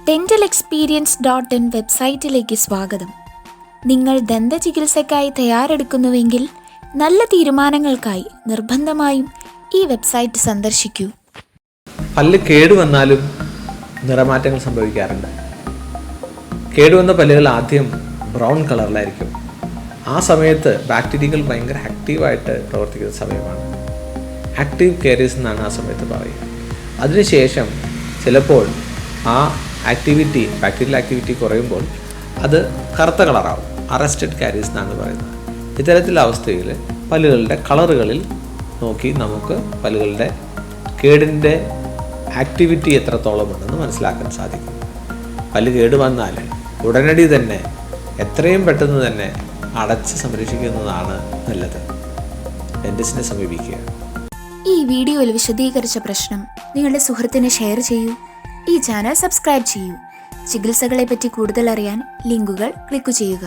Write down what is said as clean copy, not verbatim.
dentalexperience.in വെബ്സൈറ്റിലേക്ക് സ്വാഗതം. നിങ്ങൾ ദന്തചികിത്സയ്ക്കായി തയ്യാറെടുക്കുന്നുവെങ്കിൽ നല്ല തീരുമാനങ്ങൾക്കായി നിർബന്ധമായും ഈ വെബ്സൈറ്റ് സന്ദർശിക്കൂ. പല്ല് കേടുവന്നാലും നിറമാറ്റങ്ങൾ സംഭവിക്കാറുണ്ട്. കേടുവന്ന പല്ലുകൾ ആദ്യം ബ്രൗൺ കളറിലായിരിക്കും. ആ സമയത്ത് ബാക്ടീരിയകൾ ഭയങ്കര ആക്റ്റീവായിട്ട് പ്രവർത്തിക്കുന്ന സമയമാണ്. ആക്റ്റീവ് കാരീസ് എന്നാണ് ആ സമയത്ത് പറയുക. അതിനുശേഷം ചിലപ്പോൾ ആ ബാക്ടീരിയൽ ആക്ടിവിറ്റി കുറയുമ്പോൾ അത് കറുത്ത കളറാവും. അറസ്റ്റഡ് കാരീസ് എന്നാണ് പറയുന്നത്. ഇത്തരത്തിലുള്ള അവസ്ഥയിൽ പല്ലുകളുടെ കളറുകളിൽ നോക്കി നമുക്ക് പല്ലുകളുടെ കേടിൻ്റെ ആക്ടിവിറ്റി എത്രത്തോളം ഉണ്ടെന്ന് മനസ്സിലാക്കാൻ സാധിക്കും. പല്ല് കേട് വന്നാൽ ഉടനടി തന്നെ എത്രയും പെട്ടെന്ന് തന്നെ അടച്ച് സംരക്ഷിക്കുന്നതാണ് നല്ലത്. ഡെന്റിസ്റ്റിനെ സമീപിക്കുക. ഈ വീഡിയോയിൽ വിശദീകരിച്ച പ്രശ്നം നിങ്ങളുടെ സുഹൃത്തിന് ഷെയർ ചെയ്യൂ. ഈ ചാനൽ സബ്സ്ക്രൈബ് ചെയ്യൂ. ചികിത്സകളെപ്പറ്റി കൂടുതൽ അറിയാൻ ലിങ്കുകൾ ക്ലിക്ക് ചെയ്യുക.